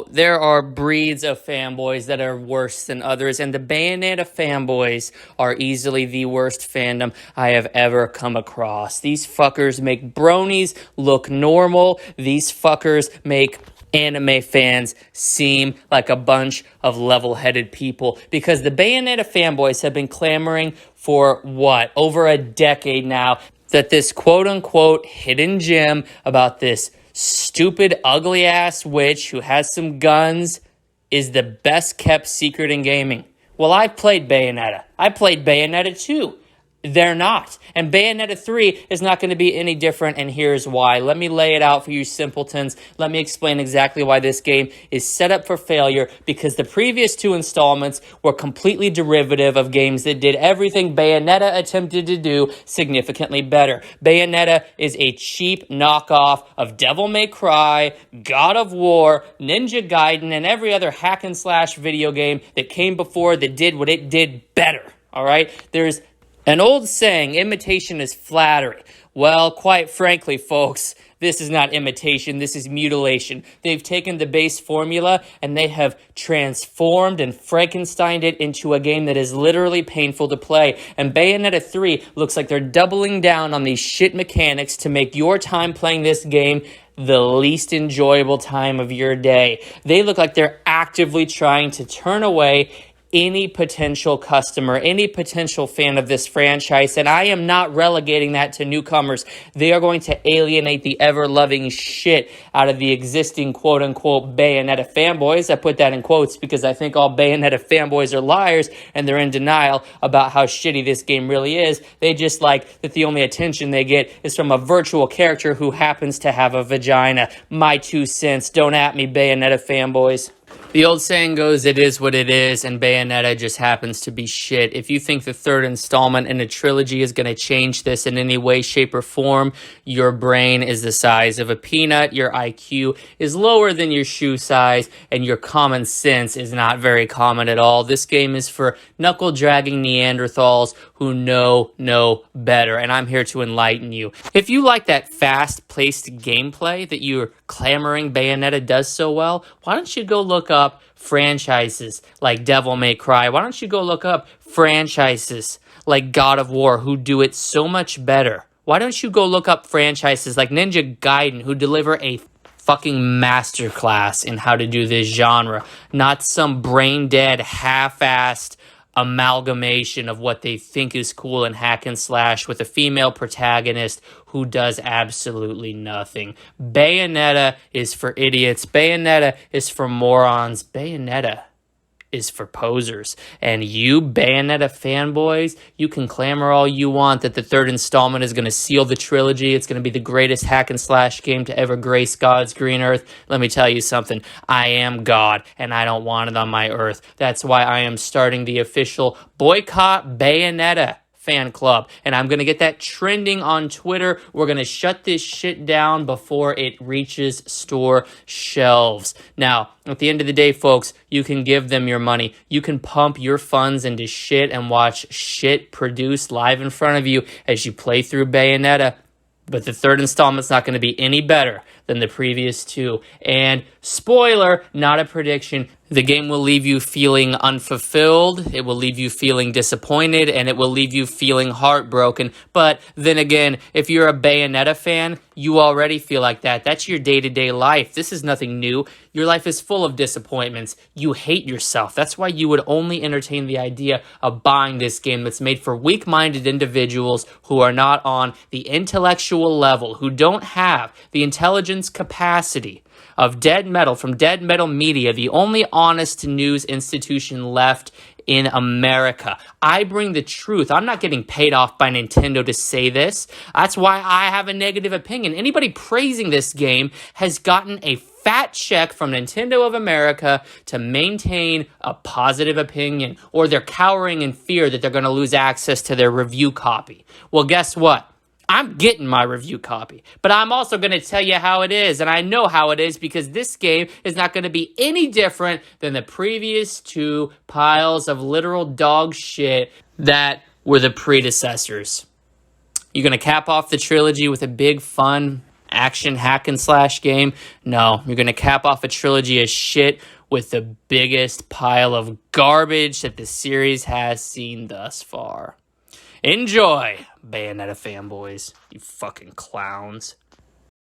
There are breeds of fanboys that are worse than others, and the Bayonetta fanboys are easily the worst fandom I have ever come across. These fuckers make bronies look normal. These fuckers make anime fans seem like a bunch of level-headed people, because the Bayonetta fanboys have been clamoring for over a decade now, that this quote-unquote hidden gem about this stupid, ugly-ass witch who has some guns is the best-kept secret in gaming. Well, I played Bayonetta. I played Bayonetta 2. They're not. And Bayonetta 3 is not going to be any different, and here's why. Let me lay it out for you simpletons. Let me explain exactly why this game is set up for failure, because the previous two installments were completely derivative of games that did everything Bayonetta attempted to do significantly better. Bayonetta is a cheap knockoff of Devil May Cry, God of War, Ninja Gaiden, and every other hack-and-slash video game that came before that did what it did better. All right? There's an old saying, imitation is flattery. Well, quite frankly, folks, this is not imitation, this is mutilation. They've taken the base formula and they have transformed and Frankensteined it into a game that is literally painful to play. And Bayonetta 3 looks like they're doubling down on these shit mechanics to make your time playing this game the least enjoyable time of your day. They look like they're actively trying to turn away any potential customer, any potential fan of this franchise, and I am not relegating that to newcomers. They are going to alienate the ever-loving shit out of the existing quote-unquote Bayonetta fanboys. I put that in quotes because I think all Bayonetta fanboys are liars, and they're in denial about how shitty this game really is. They just like that the only attention they get is from a virtual character who happens to have a vagina. My 2 cents. Don't at me, Bayonetta fanboys. The old saying goes, it is what it is, and Bayonetta just happens to be shit. If you think the third installment in a trilogy is going to change this in any way, shape, or form, your brain is the size of a peanut, your IQ is lower than your shoe size, and your common sense is not very common at all. This game is for knuckle-dragging Neanderthals who know no better, and I'm here to enlighten you. If you like that fast-paced gameplay that you're clamoring Bayonetta does so well, why don't you go look up franchises like Devil May Cry? Why don't you go look up franchises like God of War who do it so much better? Why don't you go look up franchises like Ninja Gaiden who deliver a fucking masterclass in how to do this genre, not some brain-dead, half-assed amalgamation of what they think is cool in hack and slash with a female protagonist who does absolutely nothing. Bayonetta is for idiots. Bayonetta is for morons. Bayonetta is for posers. And you Bayonetta fanboys, you can clamor all you want that the third installment is going to seal the trilogy. It's going to be the greatest hack and slash game to ever grace God's green earth. Let me tell you something. I am God, and I don't want it on my earth. That's why I am starting the official Boycott Bayonetta fan club, and I'm going to get that trending on Twitter. We're going to shut this shit down before it reaches store shelves. Now, at the end of the day, folks, you can give them your money. You can pump your funds into shit and watch shit produced live in front of you as you play through Bayonetta. But the third installment's not going to be any better than the previous two. And spoiler, not a prediction, the game will leave you feeling unfulfilled, it will leave you feeling disappointed, and it will leave you feeling heartbroken. But then again, if you're a Bayonetta fan, you already feel like that. That's your day-to-day life. This is nothing new. Your life is full of disappointments. You hate yourself. That's why you would only entertain the idea of buying this game that's made for weak-minded individuals who are not on the intellectual level, who don't have the intelligence capacity of Dead Metal, from Dead Metal Media, the only honest news institution left in America. I bring the truth. I'm not getting paid off by Nintendo to say this. That's why I have a negative opinion. Anybody praising this game has gotten a fat check from Nintendo of America to maintain a positive opinion, or they're cowering in fear that they're going to lose access to their review copy. Well, guess what? I'm getting my review copy, but I'm also going to tell you how it is, and I know how it is because this game is not going to be any different than the previous two piles of literal dog shit that were the predecessors. You're going to cap off the trilogy with a big, fun action hack and slash game. No, you're going to cap off a trilogy of shit with the biggest pile of garbage that the series has seen thus far. Enjoy, Bayonetta fanboys, you fucking clowns.